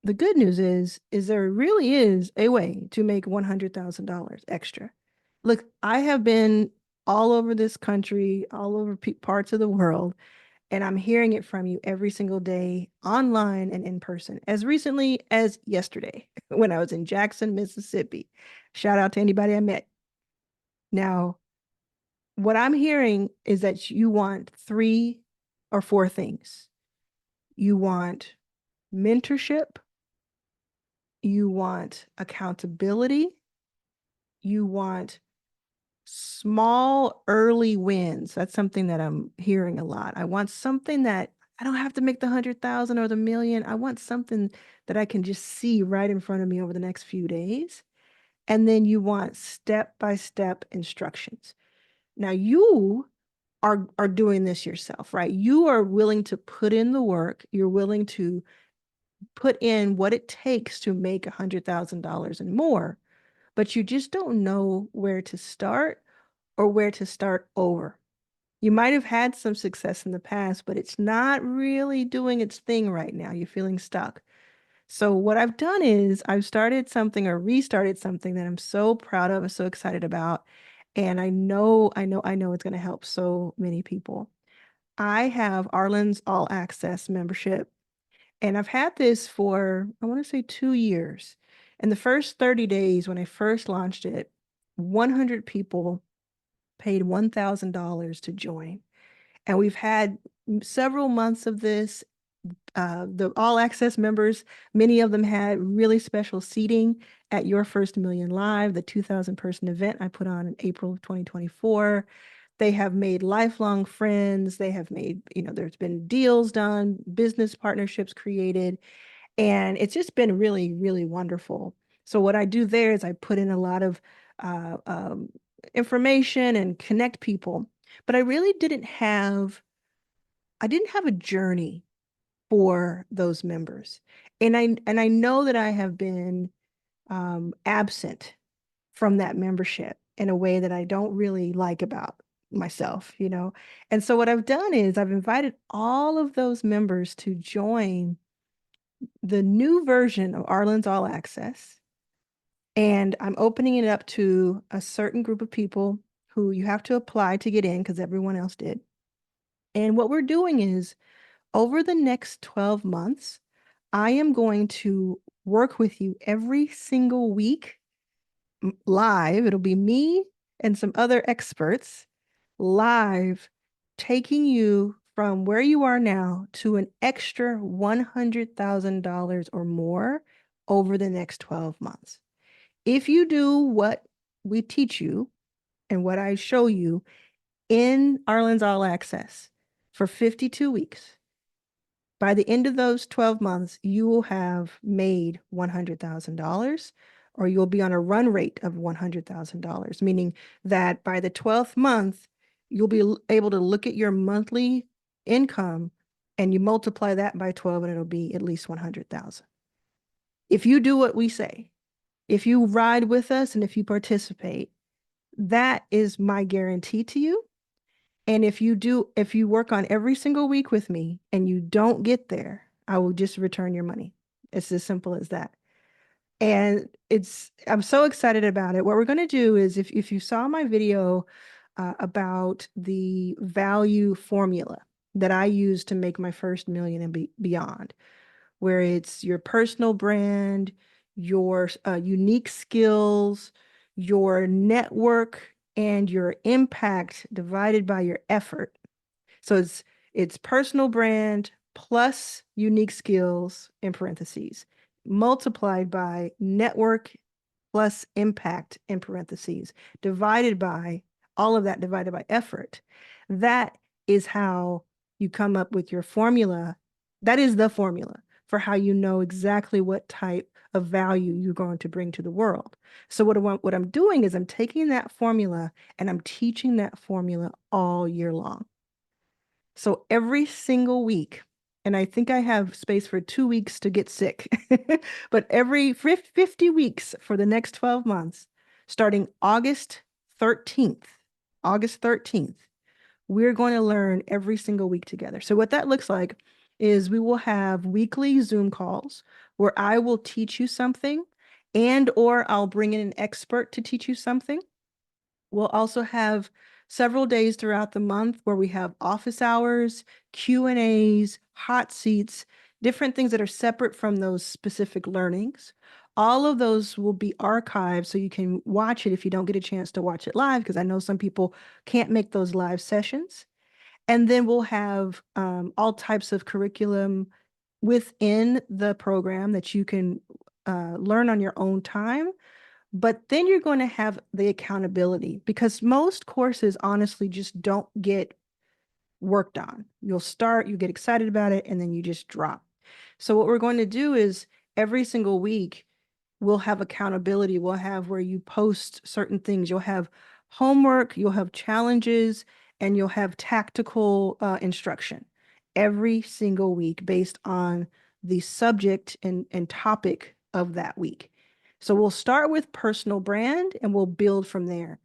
the good news is there really is a way to make $100,000 extra. Look, I have been all over this country, all over parts of the world, and I'm hearing it from you every single day, online and in person, as recently as yesterday when I was in Jackson, Mississippi. Shout out to anybody I met. Now, what I'm hearing is that you want three or four things. You want mentorship, you want accountability, you want small early wins. That's something that I'm hearing a lot. I want something that I don't have to make the 100,000 or the million. I want something that I can just see right in front of me over the next few days. And then you want step-by-step instructions. Now you are doing this yourself, right? You are willing to put in the work. You're willing to put in what it takes to make $100,000 and more, but you just don't know where to start or where to start over. You might have had some success in the past, but it's not really doing its thing right now. You're feeling stuck. So what I've done is I've started something or restarted something that I'm so proud of and so excited about. And I know it's going to help so many people. I have Arlen's All Access membership, and I've had this for, I want to say 2 years. In the first 30 days, when I first launched it, 100 people paid $1,000 to join. And we've had several months of this. The all access members, many of them had really special seating at Your First Million Live, the 2,000 person event I put on in April of 2024. They have made lifelong friends. They have made, there's been deals done, business partnerships created, and it's just been really, really wonderful. So what I do there is I put in a lot of uh, um, information and connect people, but I didn't have a journey for those members. And I know that I have been absent from that membership in a way that I don't really like about myself. And so what I've done is I've invited all of those members to join the new version of Arlen's All Access. And I'm opening it up to a certain group of people who you have to apply to get in because everyone else did. And what we're doing is over the next 12 months, I am going to work with you every single week live. It'll be me and some other experts live, taking you from where you are now to an extra $100,000 or more over the next 12 months. If you do what we teach you and what I show you in Arlen's All Access for 52 weeks, by the end of those 12 months, you will have made $100,000, or you'll be on a run rate of $100,000, meaning that by the 12th month, you'll be able to look at your monthly income and you multiply that by 12 and it'll be at least 100,000. If you do what we say, if you ride with us and if you participate, that is my guarantee to you. And if you work on every single week with me and you don't get there, I will just return your money. It's as simple as that. And I'm so excited about it. What we're going to do is if you saw my video about the value formula that I use to make my first million and beyond, where it's your personal brand, your unique skills, your network, and your impact divided by your effort. So it's personal brand plus unique skills in parentheses, multiplied by network plus impact in parentheses, divided by all of that divided by effort. That is how you come up with your formula. That is the formula for how you know exactly what type of value you're going to bring to the world. So what I'm doing is I'm taking that formula and I'm teaching that formula all year long. So every single week, and I think I have space for 2 weeks to get sick, but every 50 weeks for the next 12 months, starting 13th, August 13th, we're going to learn every single week together. So what that looks like is we will have weekly Zoom calls where I will teach you something and or I'll bring in an expert to teach you something. We'll also have several days throughout the month where we have office hours, Q&As, hot seats, different things that are separate from those specific learnings. All of those will be archived so you can watch it if you don't get a chance to watch it live, because I know some people can't make those live sessions. And then we'll have all types of curriculum within the program that you can learn on your own time. But then you're going to have the accountability, because most courses honestly just don't get worked on. You'll start, you get excited about it, and then you just drop. So what we're going to do is every single week, we'll have accountability. We'll have where you post certain things. You'll have homework, you'll have challenges, and you'll have tactical instruction every single week based on the subject and topic of that week. So we'll start with personal brand and we'll build from there.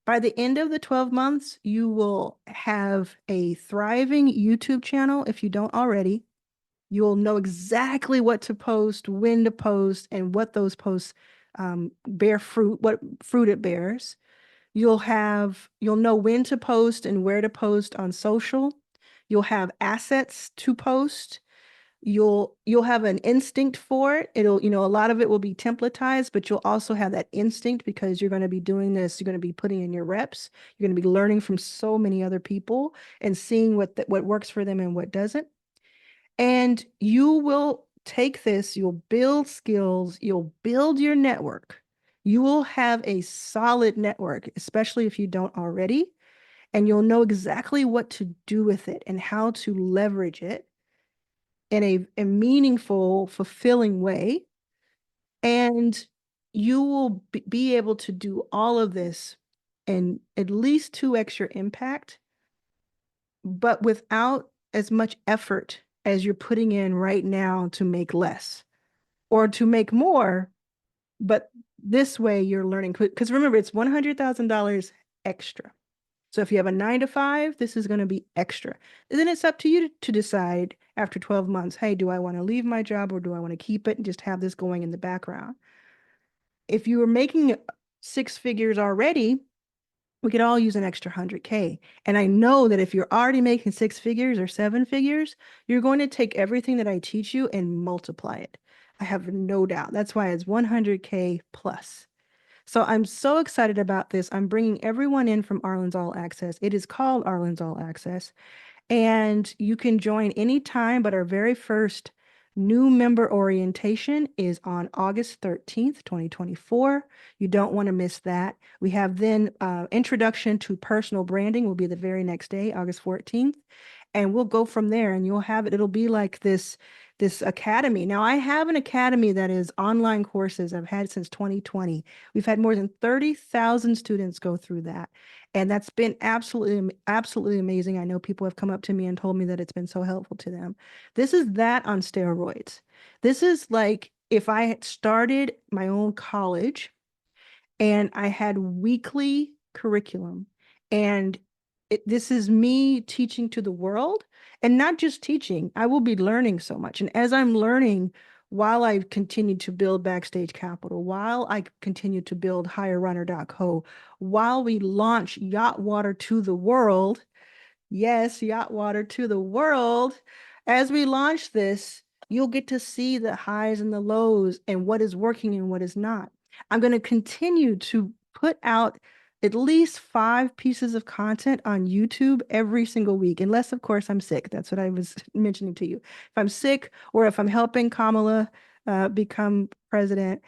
By the end of the 12 months, you will have a thriving YouTube channel if you don't already. You'll know exactly what to post, when to post, and what those posts bear fruit, what fruit it bears. You'll know when to post and where to post on social. You'll have assets to post. You'll have an instinct for it. It'll, a lot of it will be templatized, but you'll also have that instinct because you're going to be doing this. You're going to be putting in your reps. You're going to be learning from so many other people and seeing what works for them and what doesn't. And you will take this, you'll build skills, you'll build your network. You will have a solid network, especially if you don't already, and you'll know exactly what to do with it and how to leverage it in a meaningful, fulfilling way. And you will be able to do all of this and at least 2x your impact, but without as much effort as you're putting in right now to make less or to make more. But this way you're learning, because remember, it's $100,000 extra. So if you have a 9 to 5, this is going to be extra. And then it's up to you to decide after 12 months, hey, do I want to leave my job or do I want to keep it and just have this going in the background? If you were making 6 figures already, we could all use an extra 100K. And I know that if you're already making 6 figures or 7 figures, you're going to take everything that I teach you and multiply it. I have no doubt. That's why it's 100K plus. So I'm so excited about this. I'm bringing everyone in from Arlan's All Access. It is called Arlan's All Access. And you can join anytime, but our very first new member orientation is on August 13th, 2024. You don't want to miss that. We have then Introduction to Personal Branding will be the very next day, August 14th. And we'll go from there and you'll have it. It'll be like this academy. Now, I have an academy that is online courses I've had since 2020. We've had more than 30,000 students go through that. And that's been absolutely, absolutely amazing. I know people have come up to me and told me that it's been so helpful to them. This is that on steroids. This is like if I had started my own college and I had weekly curriculum, and this is me teaching to the world, and not just teaching. I will be learning so much. And as I'm learning, while I continue to build Backstage Capital, while I continue to build HireRunner.co, while we launch Yacht Water to the world, yes, Yacht Water to the world. As we launch this, you'll get to see the highs and the lows and what is working and what is not. I'm going to continue to put out at least 5 pieces of content on YouTube every single week, unless, of course, I'm sick. That's what I was mentioning to you. If I'm sick or if I'm helping Kamala become president,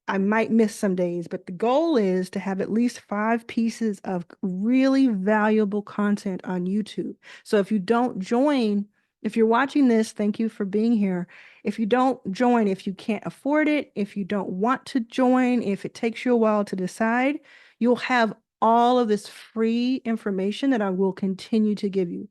I might miss some days, but the goal is to have at least 5 pieces of really valuable content on YouTube. So if you don't join, if you're watching this, thank you for being here. If you don't join, if you can't afford it, if you don't want to join, if it takes you a while to decide, you'll have all of this free information that I will continue to give you.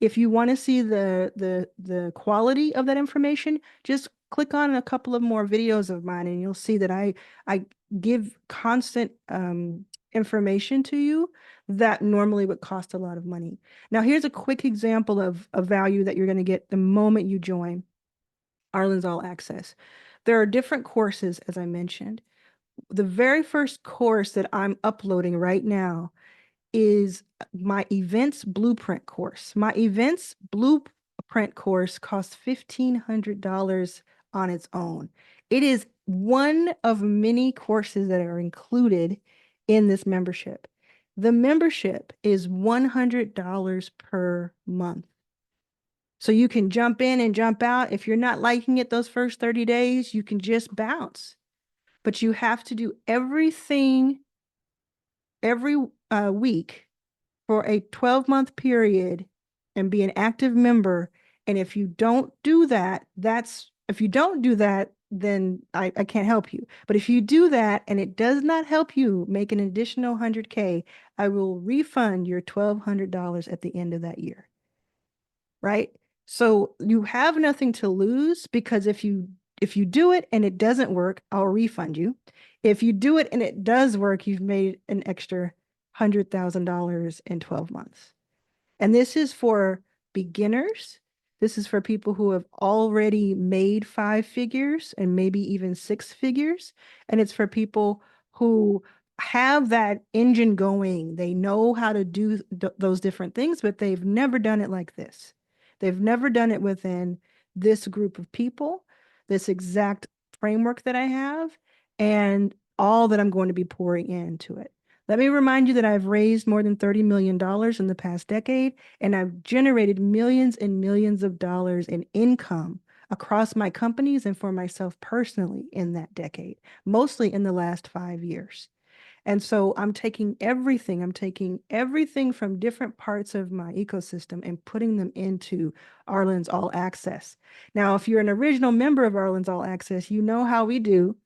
If you want to see the quality of that information, just click on a couple of more videos of mine and you'll see that I give constant information to you that normally would cost a lot of money. Now, here's a quick example of a value that you're going to get the moment you join Arlan's All Access. There are different courses, as I mentioned. The very first course that I'm uploading right now is my events blueprint course. My events blueprint course costs $1,500 on its own. It is one of many courses that are included in this membership. The membership is $100 per month. So you can jump in and jump out. If you're not liking it those first 30 days, you can just bounce. But you have to do everything every week for a 12-month period and be an active member. And if you don't do that, then I can't help you. But if you do that and it does not help you make an additional 100K, I will refund your $1,200 at the end of that year. Right? So you have nothing to lose, because if you do it and it doesn't work, I'll refund you. If you do it and it does work, you've made an extra $100,000 in 12 months. And this is for beginners. This is for people who have already made 5 figures and maybe even 6 figures. And it's for people who have that engine going. They know how to do those different things, but they've never done it like this. They've never done it within this group of people, this exact framework that I have, and all that I'm going to be pouring into it. Let me remind you that I've raised more than $30 million in the past decade, and I've generated millions and millions of dollars in income across my companies and for myself personally in that decade, mostly in the last 5 years. And so I'm taking everything from different parts of my ecosystem and putting them into Arlan's All Access. Now, if you're an original member of Arlan's All Access, you know how we do.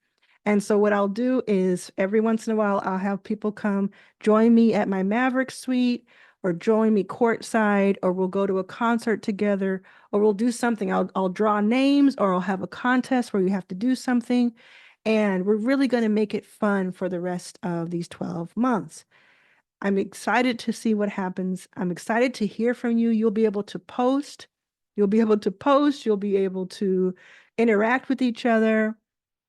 And so what I'll do is every once in a while, I'll have people come join me at my Maverick suite, or join me courtside, or we'll go to a concert together, or we'll do something. I'll draw names, or I'll have a contest where you have to do something. And we're really going to make it fun for the rest of these 12 months. I'm excited to see what happens. I'm excited to hear from you. You'll be able to post. You'll be able to interact with each other.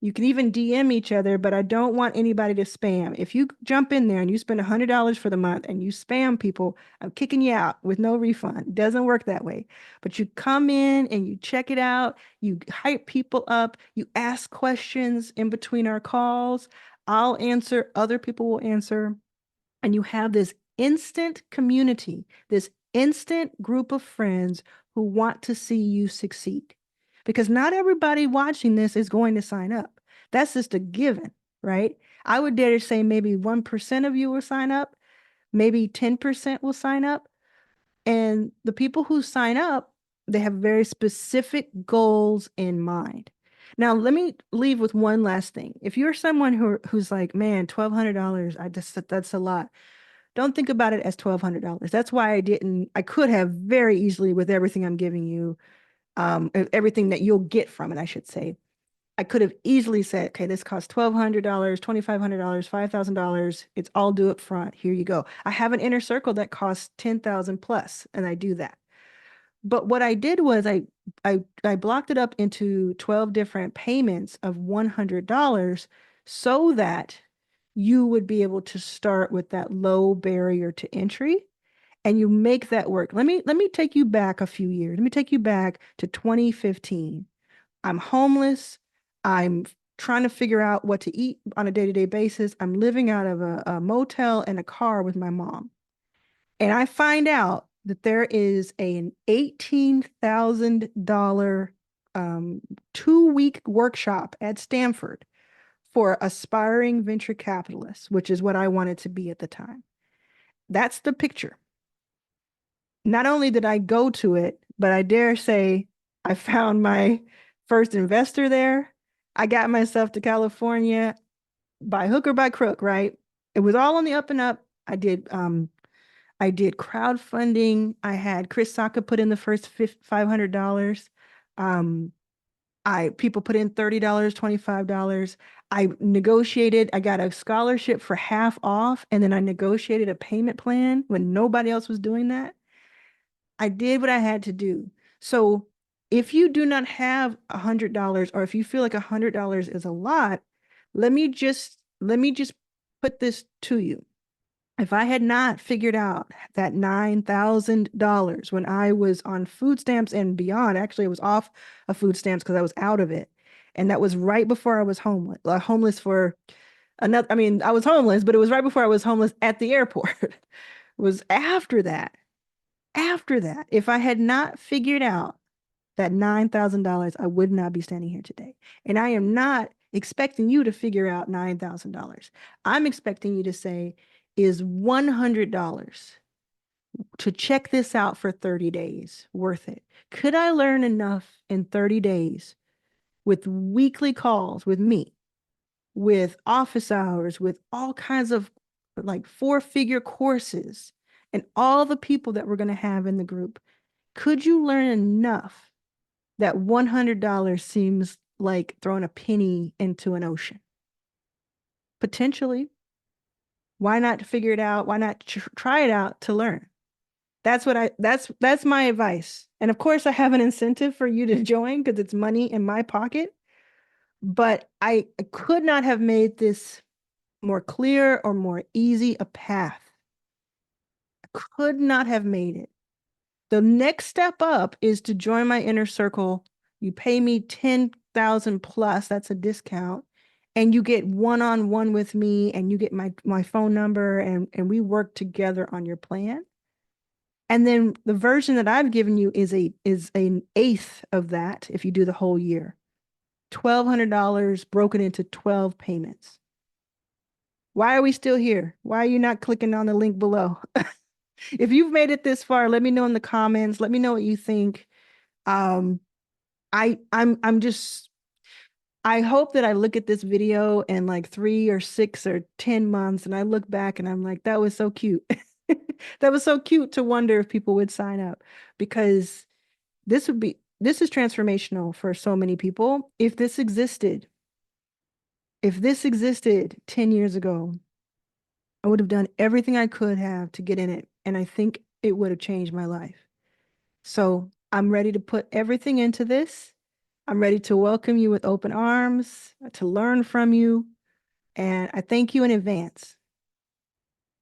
You can even DM each other, but I don't want anybody to spam. If you jump in there and you spend $100 for the month and you spam people, I'm kicking you out with no refund. It doesn't work that way. But you come in and you check it out, you hype people up, you ask questions in between our calls. I'll answer, other people will answer. And you have this instant community, this instant group of friends who want to see you succeed. Because not everybody watching this is going to sign up. That's just a given, right? I would dare to say maybe 1% of you will sign up, maybe 10% will sign up. And the people who sign up, they have very specific goals in mind. Now, let me leave with one last thing. If you're someone who's like, man, $1,200, that's a lot. Don't think about it as $1,200. That's why I could have very easily, with everything I'm giving you, everything that you'll get from it, I should say. I could have easily said, okay, this costs $1,200, $2,500, $5,000. It's all due up front. Here you go. I have an inner circle that costs 10,000 plus, and I do that. But what I did was I blocked it up into 12 different payments of $100 so that you would be able to start with that low barrier to entry, and you make that work. Let me take you back a few years. Let me take you back to 2015. I'm homeless. I'm trying to figure out what to eat on a day-to-day basis. I'm living out of a motel and a car with my mom. And I find out that there is an $18,000 two-week workshop at Stanford for aspiring venture capitalists, which is what I wanted to be at the time. That's the picture. Not only did I go to it, but I dare say I found my first investor there. I got myself to California by hook or by crook, right? It was all on the up and up. I did crowdfunding. I had Chris Sacca put in the first $500. People put in $30, $25. I negotiated, I got a scholarship for half off, and then I negotiated a payment plan when nobody else was doing that. I did what I had to do. So if you do not have $100, or if you feel like $100 is a lot, let me just put this to you. If I had not figured out that $9,000 when I was on food stamps and beyond, actually, I was off of food stamps because I was out of it. And that was right before I was homeless, homeless for another, I mean, I was homeless, but it was right before I was homeless at the airport. It was after that, if I had not figured out that $9,000, I would not be standing here today. And I am not expecting you to figure out $9,000. I'm expecting you to say, is $100 to check this out for 30 days worth it? Could I learn enough in 30 days with weekly calls with me, with office hours, with all kinds of like four-figure courses and all the people that we're going to have in the group? Could you learn enough that $100 seems like throwing a penny into an ocean? Potentially. Why not figure it out? Why not try it out to learn? That's my advice. And of course, I have an incentive for you to join because it's money in my pocket. But I could not have made this more clear or more easy a path. I could not have made it. The next step up is to join my inner circle. You pay me 10,000 plus, that's a discount, and you get one-on-one with me, and you get my phone number, and we work together on your plan. And then the version that I've given you is an eighth of that if you do the whole year. $1,200 broken into 12 payments. Why are we still here? Why are you not clicking on the link below? If you've made it this far, let me know in the comments. Let me know what you think. Um, I'm just, I hope that I look at this video in like 3 or 6 or 10 months and I look back and I'm like, that was so cute. That was so cute to wonder if people would sign up, because this is transformational for so many people. If this existed 10 years ago, I would have done everything I could have to get in it. And I think it would have changed my life. So I'm ready to put everything into this. I'm ready to welcome you with open arms, to learn from you. And I thank you in advance.